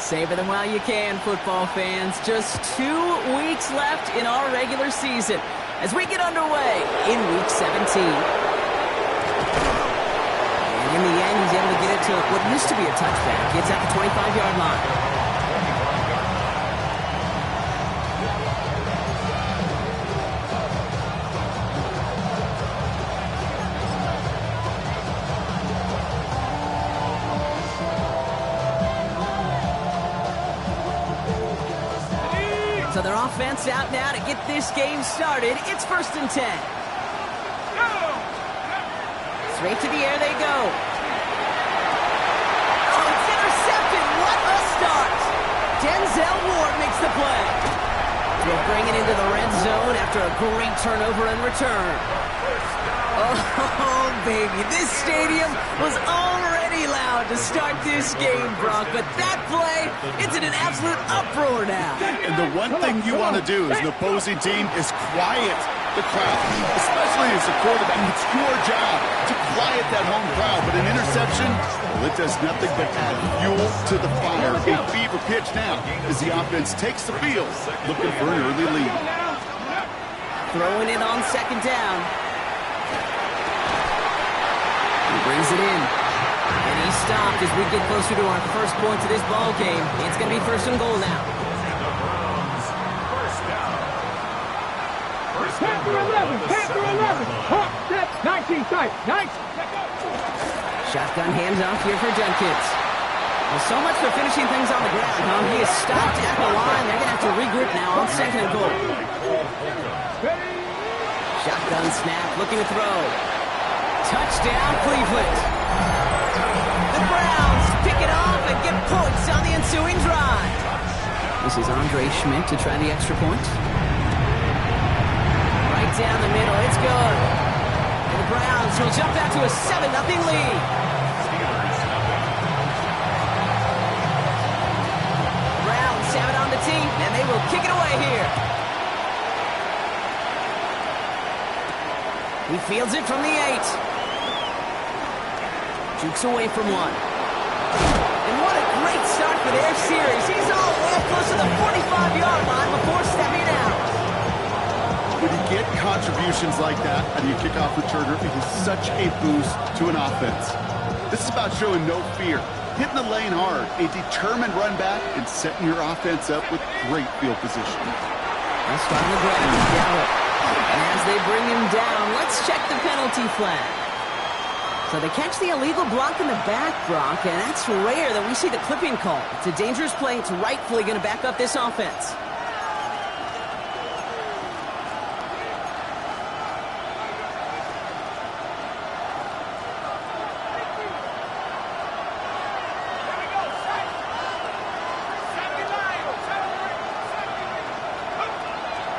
Savor them while you can, football fans. Just 2 weeks left in our regular season as we get underway in Week 17. And in the end, he's able to get it to what used to be a touchback. Gets at the 25-yard line. So their offense out now to get this game started. It's 1st and 10. Straight to the air they go. Oh, it's intercepted. What a start. Denzel Ward makes the play. They'll bring it into the red zone after a great turnover and return. Oh, baby, this stadium was already loud to start this game, Brock, but that play, it's in an absolute uproar now. And the one thing you want to do as an opposing team is quiet the crowd, especially as a quarterback. It's your job to quiet that home crowd, but an interception, well, it does nothing but add fuel to the fire. A fever pitch now as the offense takes the field, looking for an early lead. Throwing it on 2nd down. He brings it in. And he's stopped as we get closer to our first point to this ball game. It's going to be 1st and goal now. Panther 11, Panther 11, hot step, 19 tight, 19. Shotgun handoff here for Jenkins. Well, so much for finishing things on the ground, huh? He is stopped at the line. They're going to have to regroup now on 2nd and goal. Shotgun snap, looking to throw. Touchdown, Cleveland. The Browns pick it off and get points on the ensuing drive. This is Andre Schmidt to try the extra point. Right down the middle, it's good. And the Browns will jump out to a 7-0 lead. The Browns have it on the tee, and they will kick it away here. He fields it from the 8. Jukes away from 1. And what a great start for their series. He's all the way up close to the 45-yard line before stepping out. When you get contributions like that out of your kickoff returner, it is such a boost to an offense. This is about showing no fear, hitting the lane hard, a determined run back, and setting your offense up with great field position. Let's start on the ground. Gallup. And as they bring him down, let's check the penalty flag. So they catch the illegal block in the back, Brock, and that's rare that we see the clipping call. It's a dangerous play. It's rightfully going to back up this offense.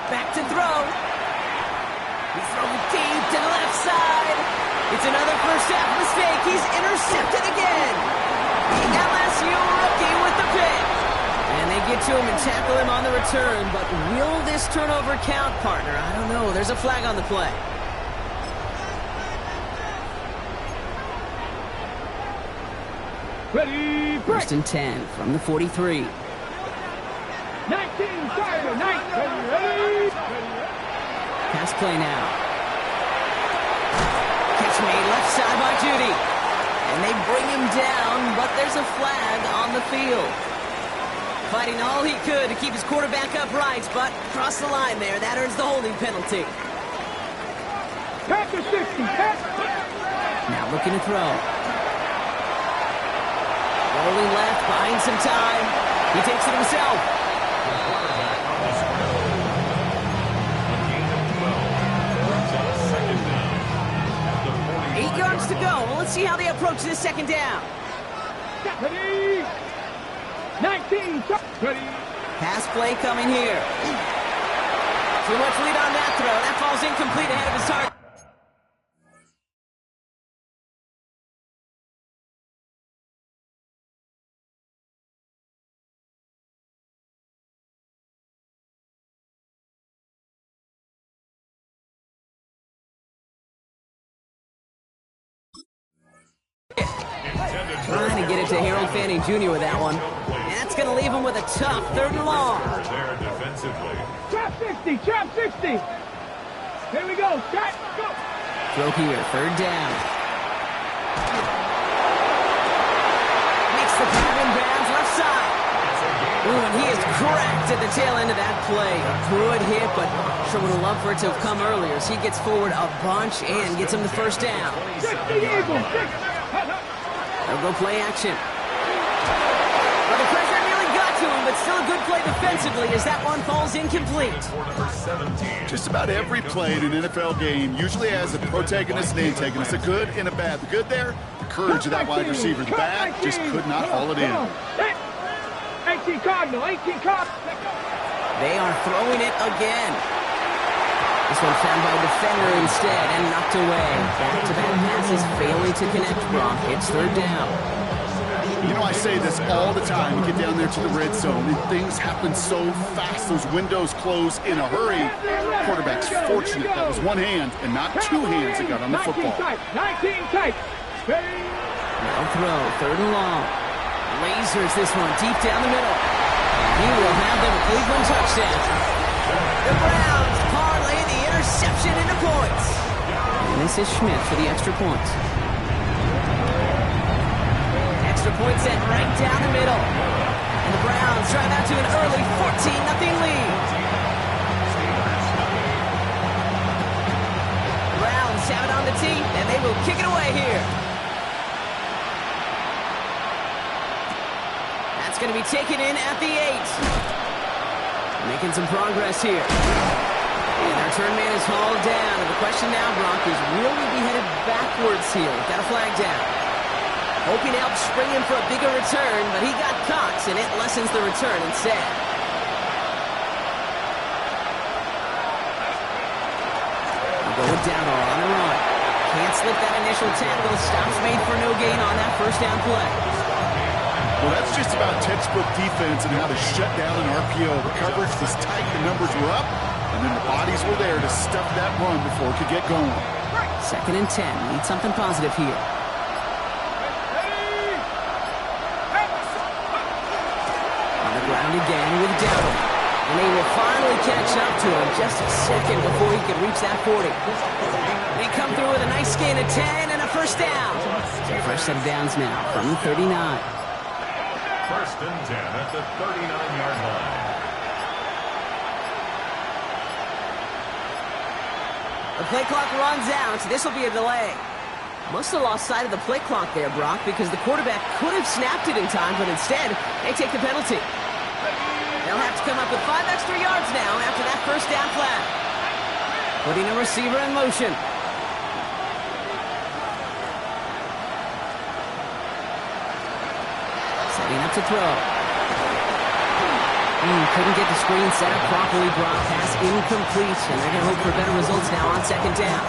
Back to throw. He's throwing deep to the left side. It's another first half mistake. He's intercepted again. The LSU rookie with the pick. And they get to him and tackle him on the return. But will this turnover count, partner? I don't know. There's a flag on the play. Ready, break. 1st and 10 from the 43. 19, fire, 19, ready. Pass play now. Catch made left side by Judy. And they bring him down, but there's a flag on the field. Fighting all he could to keep his quarterback upright, but across the line there, that earns the holding penalty. Panther 60, Now looking to throw. Rolling left, buying some time. He takes it himself. 8 yards to go. Well, let's see how they approach this 2nd down. ready. 19, ready. Pass play coming here. Too much lead on that throw. That falls incomplete ahead of his target. Trying to get it to Harold Fanning Jr. with that one. And that's going to leave him with a tough 3rd and long. There defensively. Trap 60, trap 60. Here we go, start, go. Throw here, 3rd down. Makes the punt inbounds left side. Ooh, and he is cracked at the tail end of that play. A good hit, but sure would have loved for it to have come earlier as he gets forward a bunch and gets him the 1st down. 60 Eagles, 60. They'll go play action. Well, the pressure nearly got to him, but still a good play defensively as that one falls incomplete. Just about every play in an NFL game usually has a protagonist and antagonist, a good and a bad. The good there, the courage of that wide receiver. The bad just could not haul it in. 18 Cardinal, 18 Cardinal. They are throwing it again. This one found by a defender instead and knocked away. Back-to-back passes failing to connect, Brock. It's 3rd down. You know, I say this all the time. You get down there to the red zone, and things happen so fast. Those windows close in a hurry. Quarterback's fortunate. That was one hand and not 2 hands that got on the football. 19 tight. Now throw, 3rd and long. Lasers this one deep down the middle. He will have the Cleveland touchdown. The Browns parlay the interception into points. And this is Schmidt for the extra point. Extra point sent right down the middle. And the Browns drive out to an early 14-0 lead. The Browns have it on the tee, and they will kick it away here. Going to be taken in at the 8. Making some progress here. And our return man is hauled down. And the question now, Brock, is will we be headed backwards here? Got a flag down. Hoping to help spring him for a bigger return, but he got caught, and it lessens the return instead. Going down on the run. Can't slip that initial tackle. Stops made for no gain on that 1st down play. Well, that's just about textbook defense and how to shut down an RPO. The coverage was tight, the numbers were up, and then the bodies were there to stuff that run before it could get going. 2nd and 10. Need something positive here. On the ground again with Dowd. And they will finally catch up to him just a second before he could reach that 40. They come through with a nice gain of 10 and a 1st down. So fresh set of downs now from the 39. 1st and 10 at the 39-yard line. The play clock runs out. This will be a delay. Must have lost sight of the play clock there, Brock, because the quarterback could have snapped it in time, but instead, they take the penalty. They'll have to come up with 5 extra yards now after that 1st down flag. Putting a receiver in motion. Setting up to throw. Couldn't get the screen set up properly. Brock, pass incomplete. And they're going to hope for better results now on 2nd down.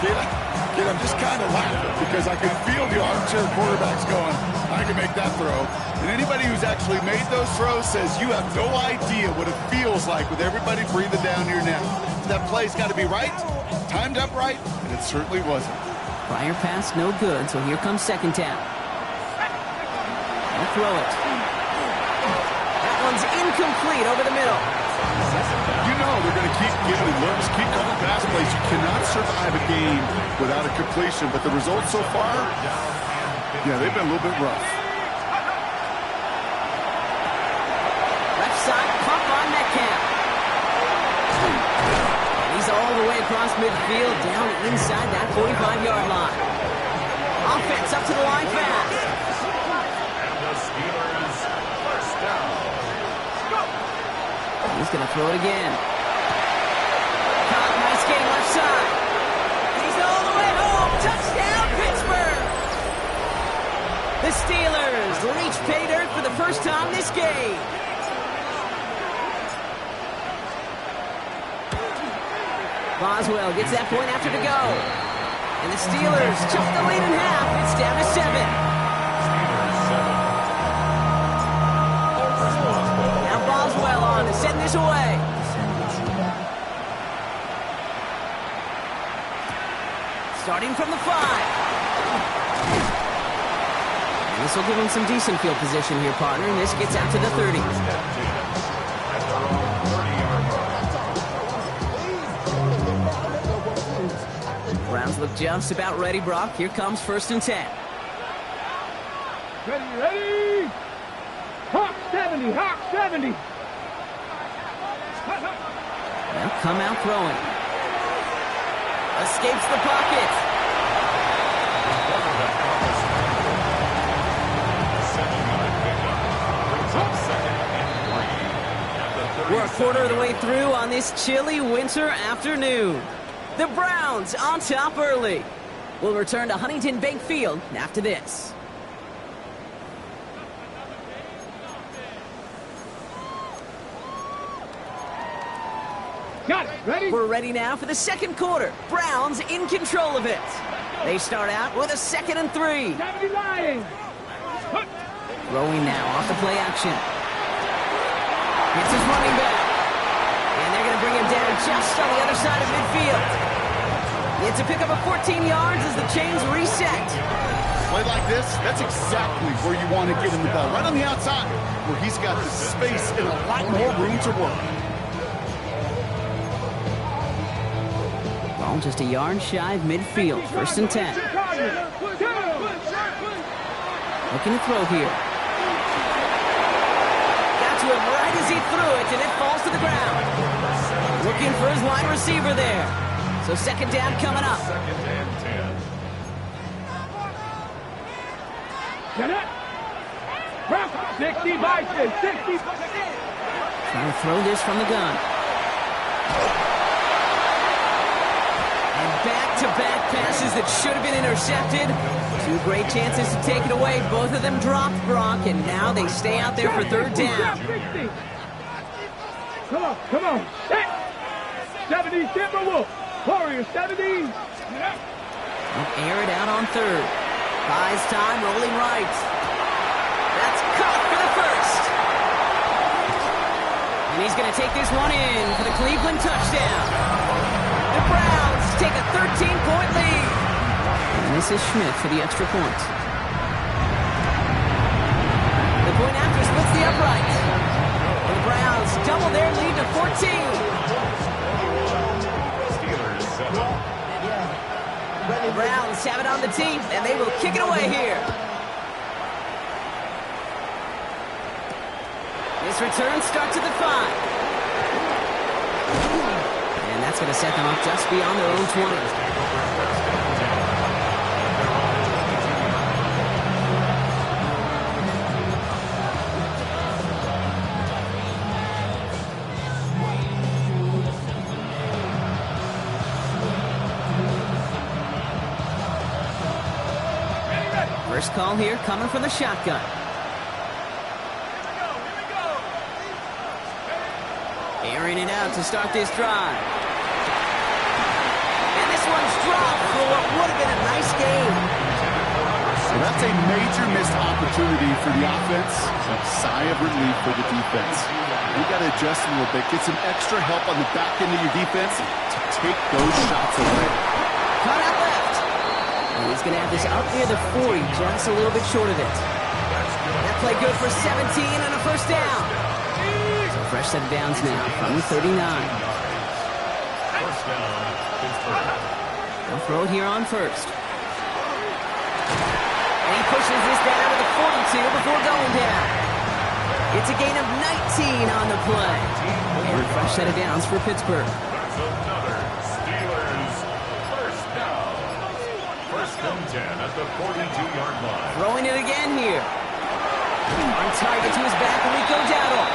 Kid, I'm just kind of laughing because I can feel the armchair quarterbacks going, I can make that throw. And anybody who's actually made those throws says you have no idea what it feels like with everybody breathing down your neck. That play's got to be right, timed up right, and it certainly wasn't. Prior pass no good, so here comes 2nd down. They'll throw it. That one's incomplete over the middle. You know they're going to keep giving it looks, keep calling pass plays. You cannot survive a game without a completion, but the results so far, yeah, they've been a little bit rough. Left side, pump on Metcalf. And he's all the way across midfield, down inside that 45-yard line. Offense up to the line fast. And the Steelers 1st down. He's going to throw it again. Caught, nice game left side. He's all the way home. Touchdown, Pittsburgh. The Steelers reach pay dirt for the first time this game. Boswell gets that point after to go. And the Steelers chop the lead in half. It's down to 7. Now Boswell on to send this away. Starting from the 5. This will give them some decent field position here, partner, and this gets out to the 30. Browns look just about ready, Brock. Here comes 1st and 10. Ready! Hawk 70, Hawk 70! They'll come out throwing. Escapes the pocket. We're a quarter of the way through on this chilly winter afternoon. The Browns on top early. We'll return to Huntington Bank Field after this. Got it, ready? We're ready now for the second quarter. Browns in control of it. They start out with a 2nd and 3. 70 Lions! Throwing now off the play action. It's his running back. And they're going to bring him down just on the other side of midfield. It's a pickup of 14 yards as the chains reset. Play like this, that's exactly where you want to get him the ball. Right on the outside, where he's got the space and a lot more room to work. Ball just a yard shy of midfield. 1st and 10. Looking to throw here. Got to him right as he threw it, and it falls to the ground. Looking for his wide receiver there. So 2nd down coming up. 2nd and 10. Get it! 60 Bison, 60. Trying to throw this from the gun. And back-to-back passes that should have been intercepted. 2 great chances to take it away. Both of them dropped, Brock, and now they stay out there for 3rd down. 60. Come on. 70 Timberwolf. Warrior 70. They'll air it out on 3rd. Buys time, rolling right. That's caught for the 1st. And he's going to take this one in for the Cleveland touchdown. The Browns take a 13-point lead. And this is Schmidt for the extra point. The point after splits the upright. And the Browns double their lead to 14. Steelers 7. The Browns have it on the team, and they will kick it away here. This return starts at the 5. And that's going to set them up just beyond their own 20. First call here coming from the shotgun. Airing it out to start this drive. And this one's dropped for what would have been a nice game. So that's a major missed opportunity for the offense. A sigh of relief for the defense. You got to adjust a little bit, get some extra help on the back end of your defense to take those shots away. Cut out left. And he's going to have this up near the 40, just a little bit short of it. That play good for 17 and a 1st down. So fresh set of downs now from the 39. 1st down, Pittsburgh. They'll throw it here on 1st. And he pushes this down to the 42 before going down. It's a gain of 19 on the play. And a fresh set of downs for Pittsburgh. That's another Steelers 1st down. 1st and 10 at the 42-yard line. Throwing it again here. On target to his back, Rico Dowdle.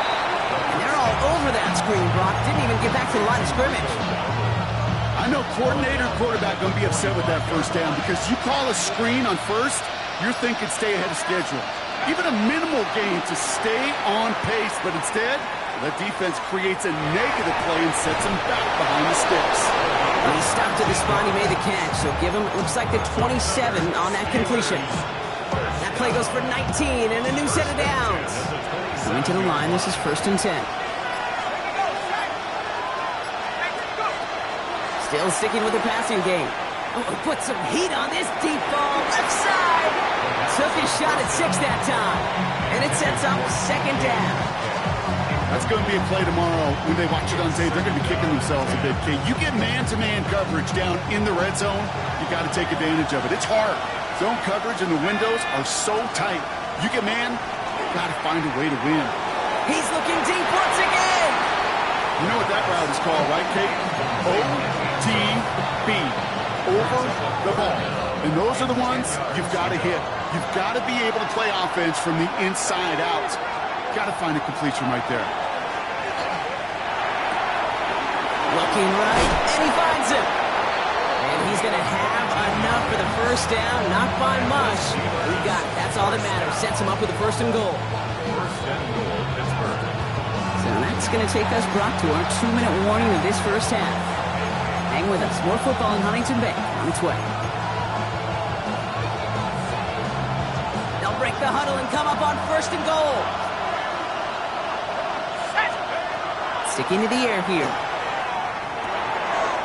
And they're all over that screen, Brock. Didn't even get back to the line of scrimmage. I know coordinator quarterback going to be upset with that 1st down because you call a screen on 1st, you're thinking stay ahead of schedule. Even a minimal gain to stay on pace, but instead, the defense creates a negative play and sets him back behind the sticks. And he stopped at the spot, he made the catch, so give him, looks like the 27 on that completion. That play goes for 19 and a new set of downs. Coming to the line, this is 1st and 10. Still sticking with the passing game. Oh, put some heat on this deep ball, left side. Took his shot at 6 that time. And it sets up second down. That's going to be a play tomorrow. When they watch it on tape, they're going to be kicking themselves a bit, Kate. You get man-to-man coverage down in the red zone, you got to take advantage of it. It's hard. Zone coverage and the windows are so tight. You get man, you got to find a way to win. He's looking deep once again. You know what that route is called, right, Kate? OTB. Over the ball. And those are the ones you've got to hit. You've got to be able to play offense from the inside out. Got to find a completion right there. Looking right, and he finds him. And he's going to have enough for the first down, not by much. He got it. That's all that matters. Sets him up with a first and goal. First and goal, Pittsburgh. So that's going to take us, Brock, to our 2-minute warning of this first half. Hang with us. More football in Huntington Bay on its way. They'll break the huddle and come up on first and goal. Sticking to the air here.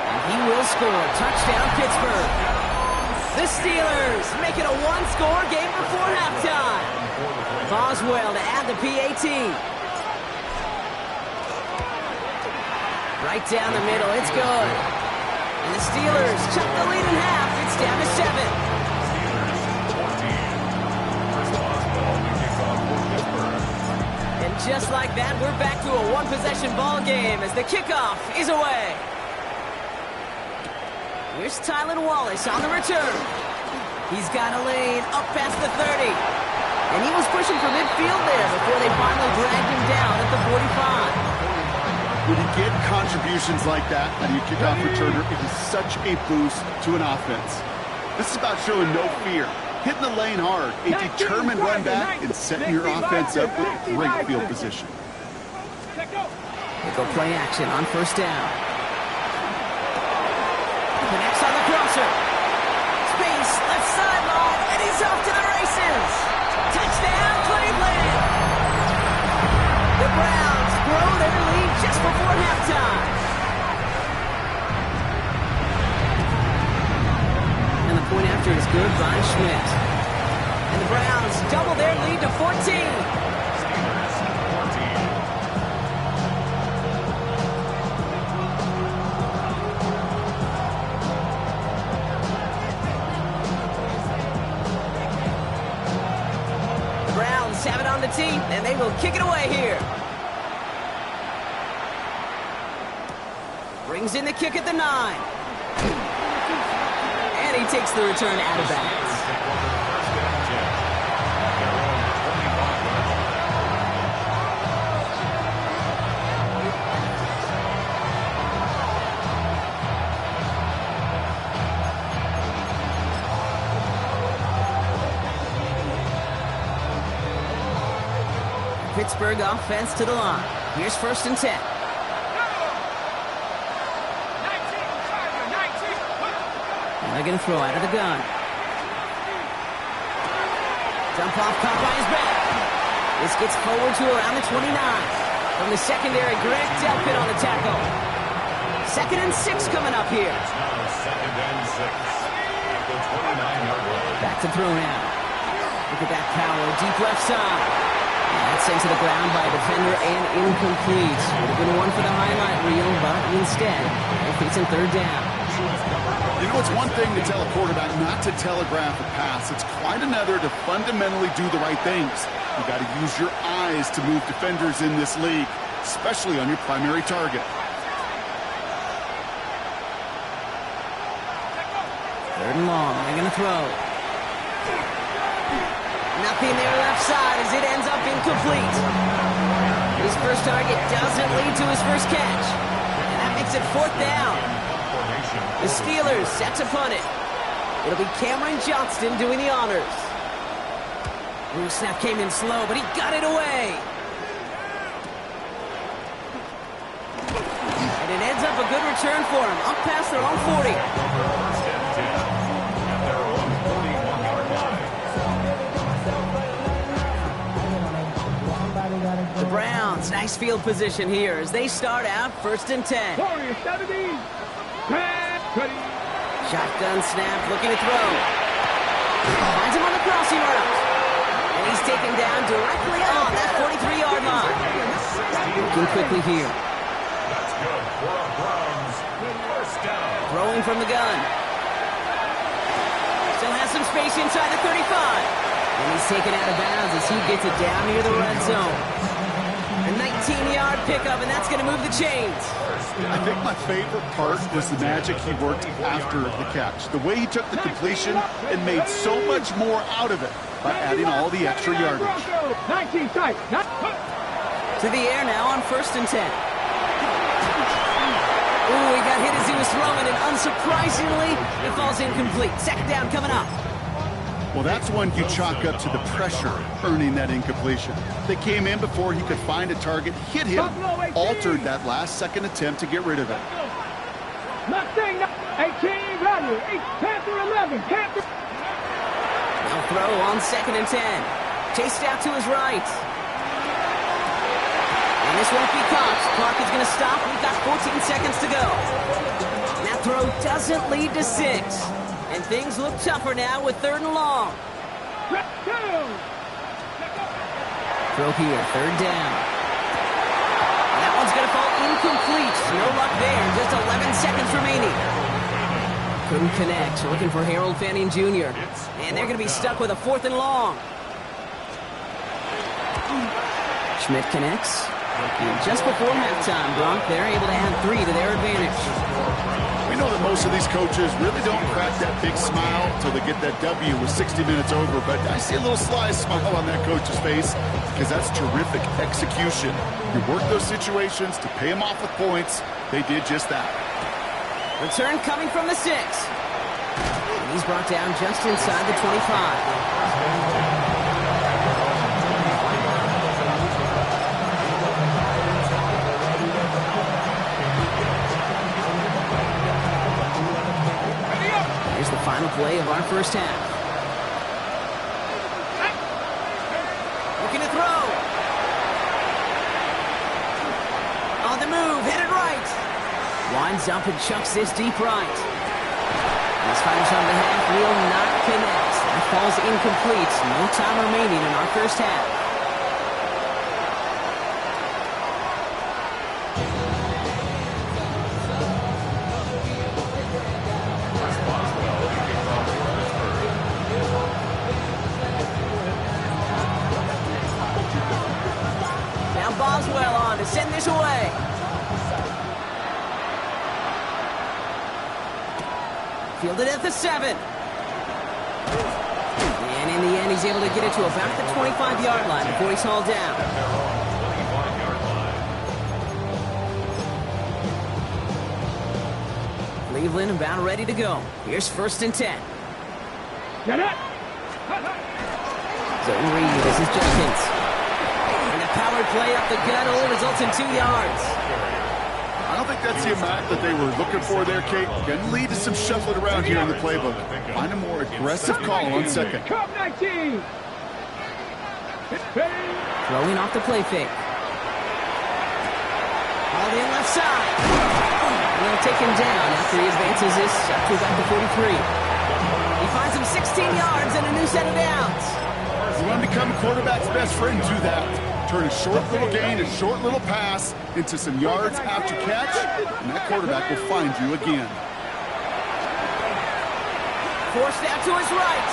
And he will score. Touchdown, Pittsburgh. The Steelers make it a one-score game before halftime. Boswell to add the PAT. Right down the middle. It's good. And the Steelers chuck the lead in half. It's down to 7. Steelers 14. Chris Boswell to kick off for Pittsburgh. And just like that, we're back to a one-possession ball game as the kickoff is away. Here's Tylan Wallace on the return. He's got a lane up past the 30. And he was pushing for midfield there before they finally dragged him down at the 45. When you get contributions like that out of your kickoff returner, it is such a boost to an offense. This is about showing no fear, hitting the lane hard, a determined run back, and setting your offense up with great field position. They go play action on first down. Connects on the crosser. Space, left sideline, and he's off to the races. Touchdown, Cleveland! The Browns grow their lead just before halftime. And the point after is good by Schmidt. And the Browns double their lead to 14. Have it on the team, and they will kick it away here. Brings in the kick at the 9. And he takes the return out of bounds. Pittsburgh offense to the line. Here's first and 10. They're going to throw out of the gun. Dump off caught by his back. This gets forward to around the 29. From the secondary, Greg Delpit on the tackle. 2nd and 6 coming up here. It's now 2nd and 6 at the 29-yard line. Back to throw now. Look at that power, deep left side. That's sent to the ground by a defender and incomplete. Would have been one for the highlight reel, but instead, they're facing third down. You know, it's one thing to tell a quarterback not to telegraph a pass. It's quite another to fundamentally do the right things. You've got to use your eyes to move defenders in this league, especially on your primary target. Third and long. They're going to throw. Nothing there left side as it ends up incomplete. His first target doesn't lead to his first catch. And that makes it 4th down. The Steelers set to punt it. It'll be Cameron Johnston doing the honors. Ooh, snap came in slow, but he got it away. And it ends up a good return for him, up past their own 40. First and 10 at their own 41-yard line. The Browns, nice field position here as they start out 1st and 10. Shotgun snap, looking to throw. Finds him on the crosser. crossing route. And he's taken down directly on that 43-yard line. Looking quickly here. That's good for a Browns first down. Throwing from the gun. Still has some space inside the 35. And he's taken out of bounds as he gets it down near the red zone. A 19-yard pickup, and that's going to move the chains. I think my favorite part was the magic he worked after the catch. The way he took the completion and made so much more out of it by adding all the extra yardage. 19 tight. To the air now on 1st and 10. Ooh, he got hit as he was throwing, and unsurprisingly, it falls incomplete. Second down coming up. Well, that's one you chalk up to the pressure earning that incompletion. They came in before he could find a target, hit him, altered that last-second attempt to get rid of it. Mustang 18 value. Panther 11. Panther. Now throw on 2nd and 10. Chased out to his right. And this won't be caught. Clock is going to stop. We've got 14 seconds to go. That throw doesn't lead to 6. And things look tougher now with 3rd and long. Throw here, 3rd down. That one's going to fall incomplete. No luck there. Just 11 seconds remaining. Couldn't connect. Looking for Harold Fanning Jr. And they're going to be stuck with a 4th and long. Schmidt connects. And just before halftime, Bronk, they're able to add 3 to their advantage. We know that most of these coaches really don't crack that big smile until they get that W with 60 minutes over, but I see a little sly smile on that coach's face because that's terrific execution. You work those situations to pay them off with points. They did just that. Return coming from the 6. And he's brought down just inside the 25. The final play of our first half. Looking to throw. On the move, headed right. Winds up and chucks this deep right. This final shot of the half will not connect. That falls incomplete. No time remaining in our first half. Boswell on to send this away. Fielded at the 7. And in the end, he's able to get it to about the 25-yard line before he's hauled down. Cleveland about ready to go. Here's 1st and 10. Zone read. This is Jenkins. Power play up the gut only results in 2 yards. I don't think that's the amount that they were looking for there, Kate. Can lead to some shuffling around here in the playbook. Find a more aggressive call on 2nd. Throwing off the play fake. All in left side. And they'll take him down after he advances this up to about the 43. He finds him 16 yards and a new set of downs. You want to become a quarterback's best friend, do that. Turn a short little gain, a short little pass into some yards after catch, and that quarterback will find you again. Forced out to his right.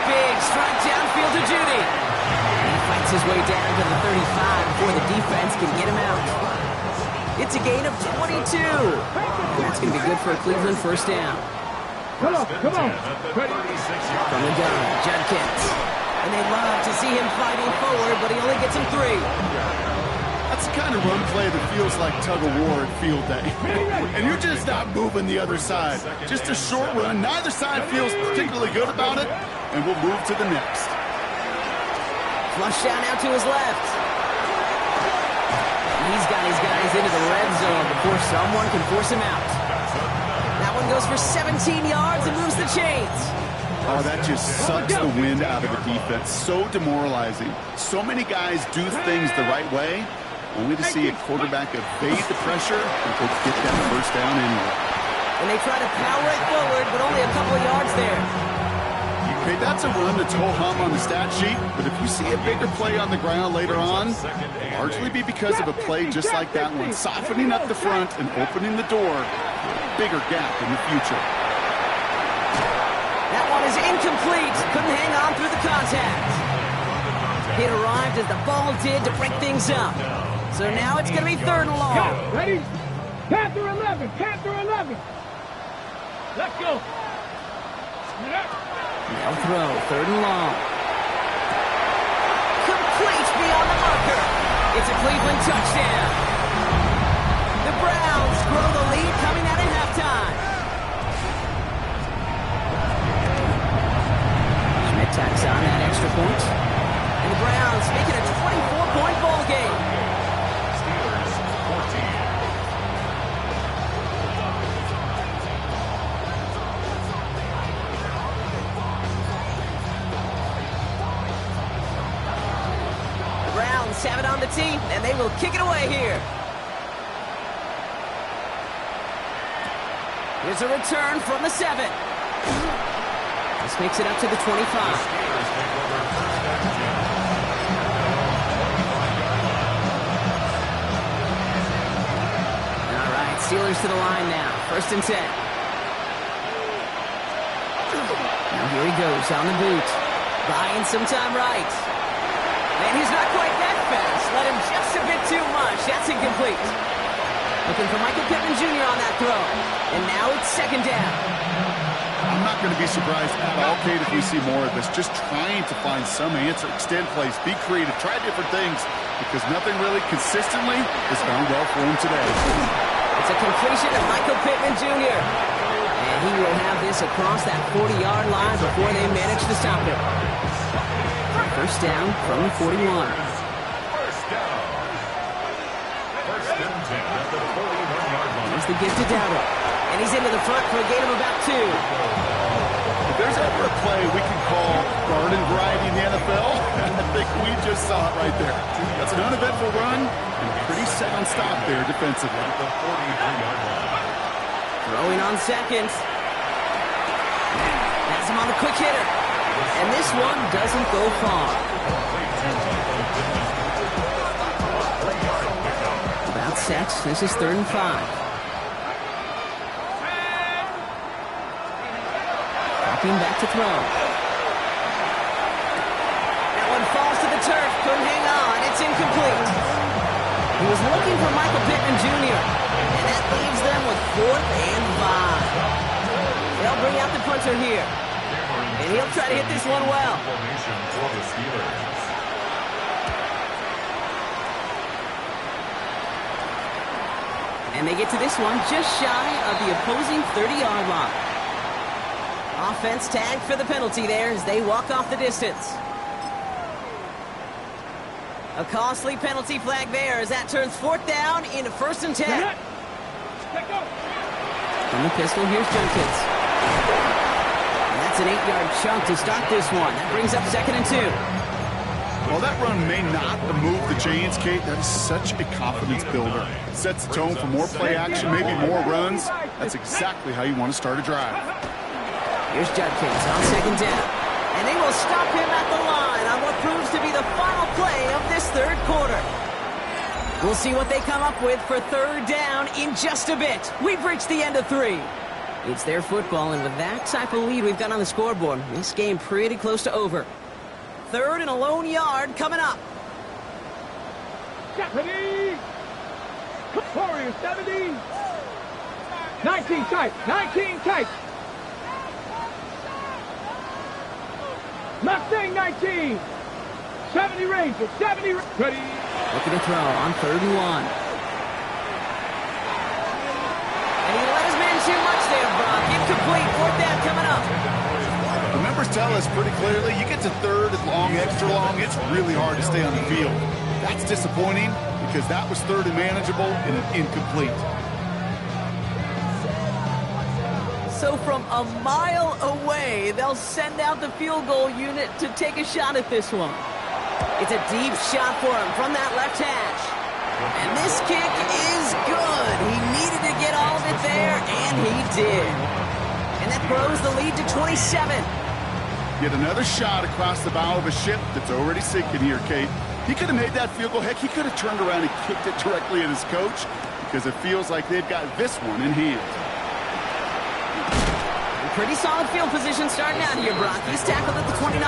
Big strike downfield to Judy. He fights his way down to the 35 before the defense can get him out. It's a gain of 22. And that's going to be good for a Cleveland first down. Come on. From the gun, Judkins. And they love to see him fighting forward, but he only gets him 3. That's the kind of run play that feels like tug-of-war at field day. And you're just not moving the other side. Just a short run. Neither side feels particularly good about it, and we'll move to the next. Flush down out to his left. He's got his guys into the red zone before someone can force him out. That one goes for 17 yards and moves the chains. Oh, that just sucks the wind out of the defense. So demoralizing. So many guys do things the right way, only to see a quarterback evade the pressure and go get that first down anyway. And they try to power it forward, but only a couple of yards there. You Hey, that's a run that's ho-hum on the stat sheet, but if you see a bigger play on the ground later on, it'll largely be because of a play just like that one, softening up the front and opening the door for a bigger gap in the future. That one is incomplete. Couldn't hang on through the contact. It arrived as the ball did to break things up. So now it's going to be 3rd and long. Go. Ready? Panther 11. Panther 11. Let's go. Now throw. 3rd and long. Complete beyond the marker. It's a Cleveland touchdown. The Browns grow the lead coming out at halftime. Schmidt tacks on that extra point. And the Browns make it a 24-point ball game. Steelers 14. The Browns have it on the tee, and they will kick it away here. Here's a return from the 7. This makes it up to the 25. Steelers take over first and 10. All right, Steelers to the line now. 1st and 10. Now here he goes on the boot. Buying some time right. And he's not quite that fast. Let him just a bit too much. That's incomplete. Looking for Michael Pittman Jr. on that throw. And now it's 2nd down. I'm not going to be surprised at all, Kate, if we see more of this. Just trying to find some answer, extend plays, be creative, try different things, because nothing really consistently has gone well for him today. It's a completion to Michael Pittman Jr. And he will have this across that 40-yard line before they manage to stop it. 1st down from the 41. First down. 1st and 10 at the 41-yard line. Here's the gift to Dowdle. And he's into the front for a gain of about 2. If there's ever a play we can call garden variety in the NFL, I think we just saw it right there. That's an uneventful run and a pretty sound stop there defensively. At the 43-yard line. Throwing on 2nd. That's him on the quick hitter. And this one doesn't go far. About set. This is 3rd and 5. Back to throw. That one falls to the turf. Couldn't hang on. It's incomplete. He was looking for Michael Pittman Jr. And that leaves them with 4th and 5. They'll bring out the punter here. And he'll try to hit this one well. Formation for the Steelers. And they get to this one just shy of the opposing 30-yard line. Offense tagged for the penalty there as they walk off the distance. A costly penalty flag there as that turns 4th down into 1st and 10. From the pistol, here's Jenkins. And that's an 8-yard chunk to start this one. That brings up 2nd and 2. While that run may not move the chains, Kate, that is such a confidence builder. It sets the tone for more play action, maybe more runs. That's exactly how you want to start a drive. Here's Judkins on 2nd down. And they will stop him at the line on what proves to be the final play of this 3rd quarter. We'll see what they come up with for 3rd down in just a bit. We've reached the end of 3. It's their football, and with that type of lead we've got on the scoreboard, this game pretty close to over. 3rd and a lone yard coming up. Ready? Warriors 70. 19 tight. 19 tight. Mustang 19. 70 Ranger. 70. Ready? Looking to throw on 3rd and 1. And he let his man too much there, Brock. Incomplete. 4th down coming up. The numbers tell us pretty clearly, you get to 3rd and long, extra long, it's really hard to stay on the field. That's disappointing because that was 3rd and manageable and an incomplete. So from a mile away, they'll send out the field goal unit to take a shot at this one. It's a deep shot for him from that left hash. And this kick is good. He needed to get all of it there, and he did. And that grows the lead to 27. Yet another shot across the bow of a ship that's already sinking here, Kate. He could have made that field goal. Heck, he could have turned around and kicked it directly at his coach because it feels like they've got this one in hand. Pretty solid field position starting out here, Brock. He's tackled at the 29.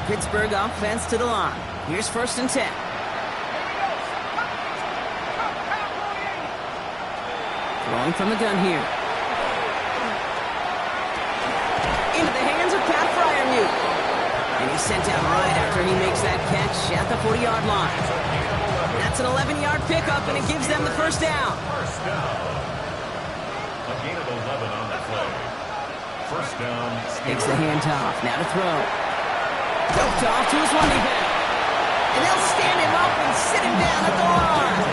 Pittsburgh offense to the line. Here's 1st and 10. Throwing from the gun here. Into the hands of Pat Fryermuth. And he's sent out right after he makes that catch at the 40-yard line. That's an 11-yard pickup, and it gives them the 1st down. First down. A gain of 11 on the play. 1st down. Takes the handoff. Now to throw. Doped off to his running back. And they'll stand him up and sit him down at the line.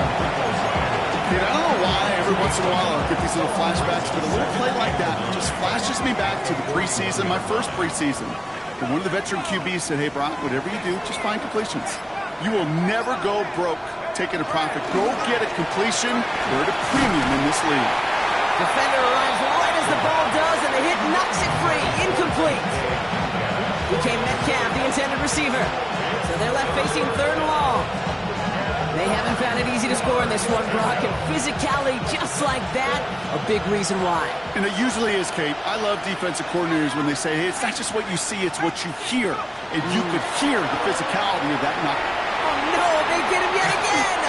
Kate, I don't know why every once in a while I'll get these little flashbacks, but a little play like that just flashes me back to the preseason, my first preseason. And one of the veteran QBs said, hey, Brock, whatever you do, just find completions. You will never go broke taking a profit. Go get a completion. We're at a premium in this league. Defender arrives right as the ball does, and the hit knocks it free. Incomplete. Became Metcalf, the intended receiver. So they're left facing 3rd and long. They haven't found it easy to score in this one, Brock, and physicality just like that, a big reason why. And it usually is, Kate. I love defensive coordinators when they say, hey, it's not just what you see, it's what you hear. And you could hear the physicality of that knock. Oh, no, they get him yet again.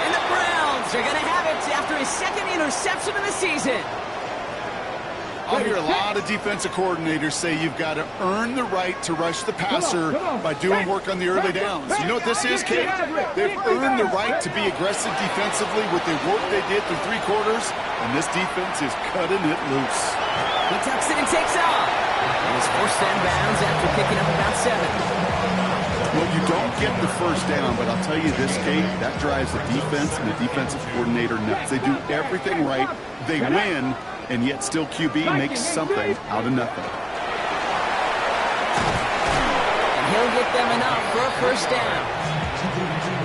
And the Browns are going to have it after his 2nd interception of the season. I'll hear a lot of defensive coordinators say you've got to earn the right to rush the passer by doing work on the early downs. You know what this is, Kate? They've earned the right to be aggressive defensively with the work they did through 3 quarters, and this defense is cutting it loose. He tucks it and takes off. And he's forced out of bounds after picking up about 7. Well, you don't get the 1st down, but I'll tell you this, Kate, that drives the defense and the defensive coordinator nuts. They do everything right. They win. And yet still QB makes something out of nothing. And he'll get them enough for a 1st down.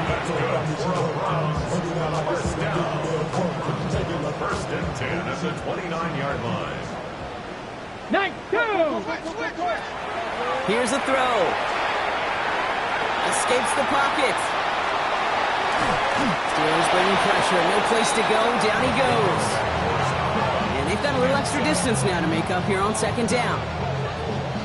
That's good for the Browns. 1st down. 1st and 10 at the 29-yard line. 9-2. Here's a throw. Escapes the pocket. Steelers bringing pressure. No place to go. Down he goes. They've got a little extra distance now to make up here on 2nd down.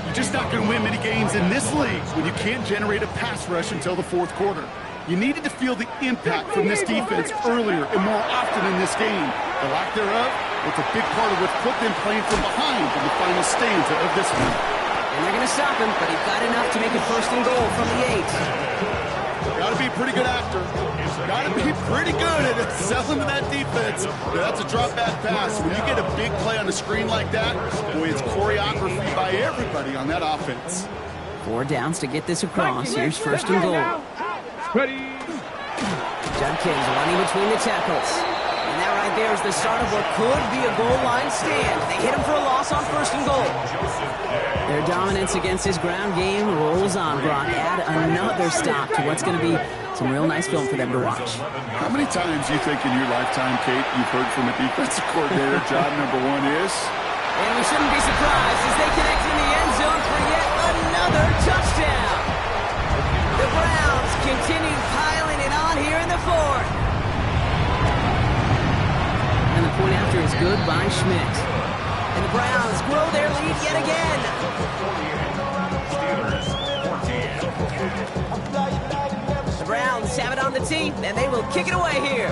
You're just not going to win many games in this league when you can't generate a pass rush until the 4th quarter. You needed to feel the impact from this defense earlier and more often in this game. The lack thereof was a big part of what put them playing from behind in the final stanza of this one. And they're going to stop him, but he got enough to make it 1st and goal from the 8. Got to be a pretty good actor. Got to be pretty good at selling to that defense. That's a drop back pass. When you get a big play on the screen like that, boy, it's choreography by everybody on that offense. 4 downs to get this across. Here's 1st and goal. Ready. Judkins running between the tackles. And that right there is the start of what could be a goal line stand. They hit him for a loss on 1st and goal. Their dominance against his ground game rolls on, Brock. Add another stop to what's going to be some real nice film for them to watch. How many times do you think in your lifetime, Kate, you've heard from a defensive coordinator, job number 1 is? And we shouldn't be surprised as they connect in the end zone for yet another touchdown. The Browns continue piling it on here in the 4th. And the point after is good by Schmidt. And the Browns grow their lead yet again. The Browns have it on the tee, and they will kick it away here.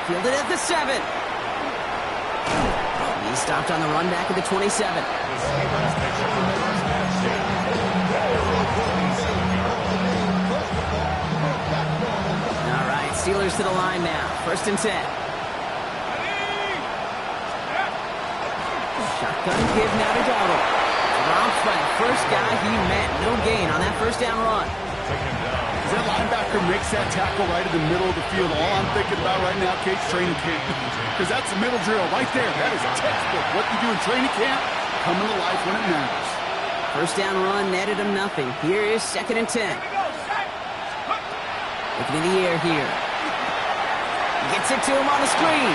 Fielded at the 7. He stopped on the run back at the 27. All right, Steelers to the line now. 1st and 10. Shotgun give now to Donald. Dropped by the first guy he met. No gain on that 1st down run. As that linebacker makes that tackle right in the middle of the field, all I'm thinking about right now, Kate's training camp. Because that's a middle drill right there. That is textbook. What you do in training camp coming to life when it matters. First down run netted him nothing. Here is 2nd and 10. Looking in the air here. Gets it to him on the screen.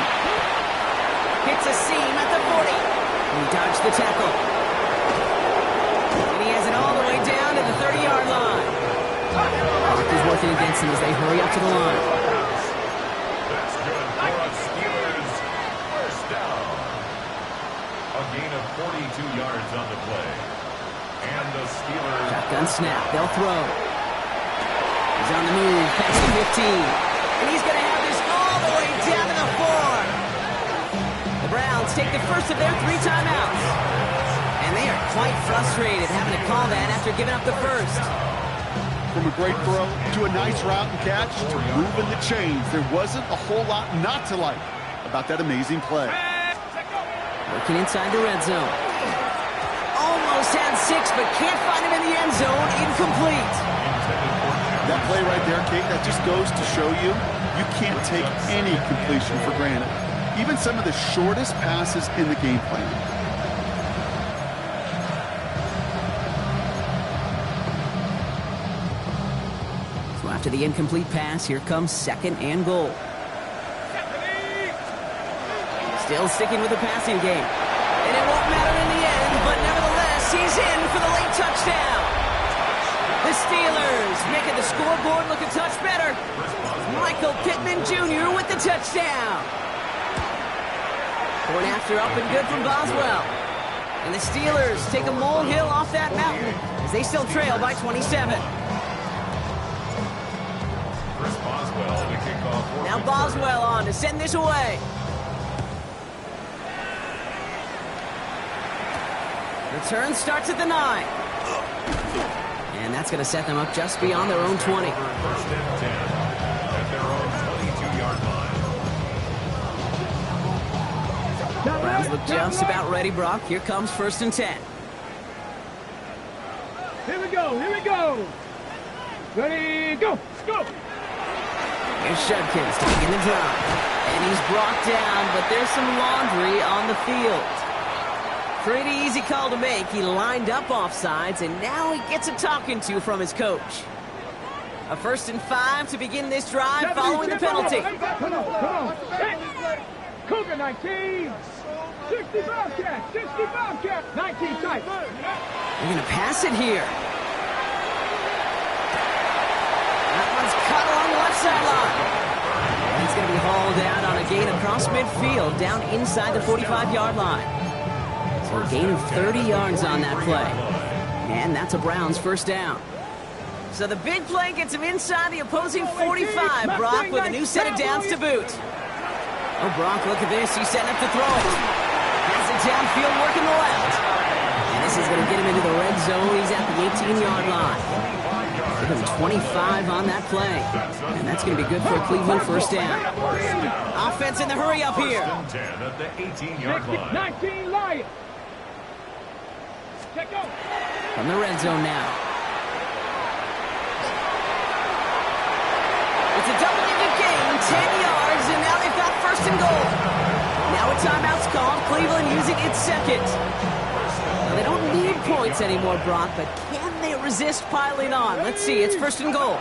Hits a seam at the 40. He dodged the tackle. And he has it all the way down to the 30-yard line. Clock is working against him as they hurry up to the line. That's good for us Steelers. First down. A gain of 42 yards on the play. And the Steelers... Shotgun snap. They'll throw. He's on the move. Past the 15. And he's going to have this all the way down to the 4. The Browns take the first of their 3 timeouts. And they are quite frustrated having to call that after giving up the first. From a great throw to a nice route and catch to moving the chains, there wasn't a whole lot not to like about that amazing play. Working inside the red zone. Almost had 6, but can't find him in the end zone. Incomplete. That play right there, Kate, that just goes to show you, you can't take any completion for granted. Even some of the shortest passes in the game plan. So after the incomplete pass, here comes 2nd and goal. Still sticking with the passing game. And it won't matter in the end, but nevertheless, he's in for the late touchdown. The Steelers making the scoreboard look a touch better. Michael Pittman Jr. with the touchdown. Point after up and good from Boswell. And the Steelers take a molehill off that mountain as they still trail by 27. Chris Boswell, the kickoff. Now Boswell on to send this away. Return starts at the 9. And that's going to set them up just beyond their own 20. First and 10 at their own 22-yard line. Browns look just about ready, Brock. Here comes 1st and 10. Here we go. Here we go. Ready, go. Let's go. Here's Shudkins taking the drop. And he's brought down, but there's some laundry on the field. Pretty easy call to make. He lined up offsides, and now he gets a talking to from his coach. A 1st and 5 to begin this drive following the penalty. Come on. Cougar 19. 65 catch. 65 catch. 19 tight. They're going to pass it here. That one's cut along the left sideline. He's going to be hauled out on a gain across midfield down inside the 45-yard line. So a gain of 30 yards on that play. And that's a Browns first down. So the big play gets him inside the opposing 45, Brock, with a new set of downs to boot. Oh, Brock, look at this. He's setting up to throw it. Has it downfield, working the left. And this is going to get him into the red zone. He's at the 18-yard line. Give him 25 on that play. And that's going to be good for a Cleveland first down. Offense in the hurry up here. First and 10 at the 18-yard line. 19 Lions. Check out. From the red zone now. It's a double-digit gain, 10 yards, and now they've got 1st and goal. Now a timeout's called. Cleveland using its 2nd. Now they don't need points anymore, Brock, but can they resist piling on? Let's see. It's 1st and goal.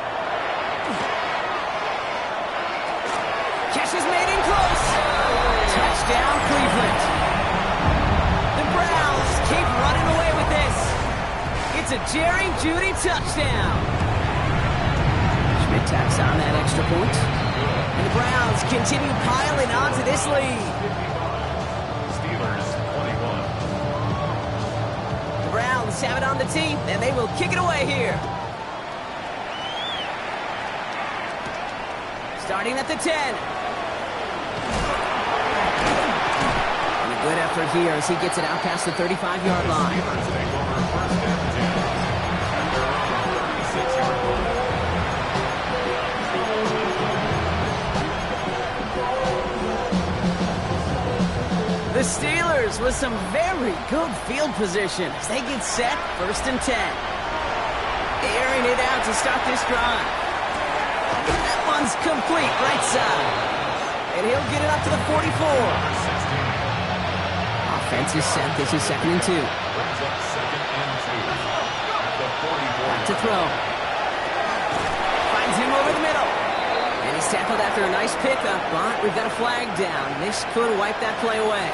Catch is made in close. Touchdown, Cleveland. The Browns keep running away with this. It's a Jerry Jeudy touchdown. Schmidt tacks on that extra point. And the Browns continue piling on to this lead. Steelers 21. The Browns have it on the tee, and they will kick it away here. Starting at the 10. And a good effort here as he gets it out past the 35-yard line. The Steelers with some very good field position as they get set, 1st and 10. Airing it out to start this drive. That one's complete, right side. And he'll get it up to the 44. Defense is set. This is 2nd and 2. Brings up 2nd and 2. The 44. To throw. Finds him over the middle. And he's tackled after a nice pickup, but we've got a flag down. This could wipe that play away.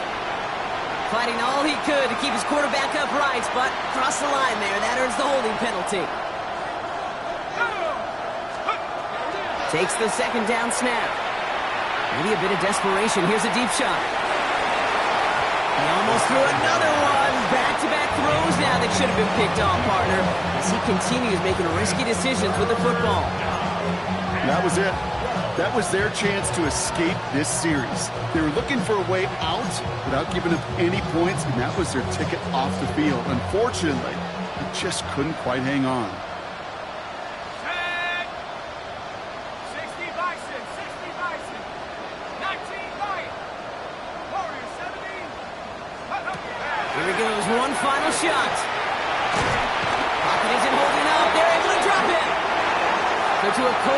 Fighting all he could to keep his quarterback upright, but crossed the line there. That earns the holding penalty. Takes the 2nd down snap. Maybe a bit of desperation. Here's a deep shot. He almost threw another one. Back-to-back throws now that should have been picked off, partner, as he continues making risky decisions with the football. That was it. That was their chance to escape this series. They were looking for a way out without giving up any points, and that was their ticket off the field. Unfortunately, they just couldn't quite hang on. Here he goes, one final shot. Pocket isn't holding up. They're able to drop him. So to a chorus.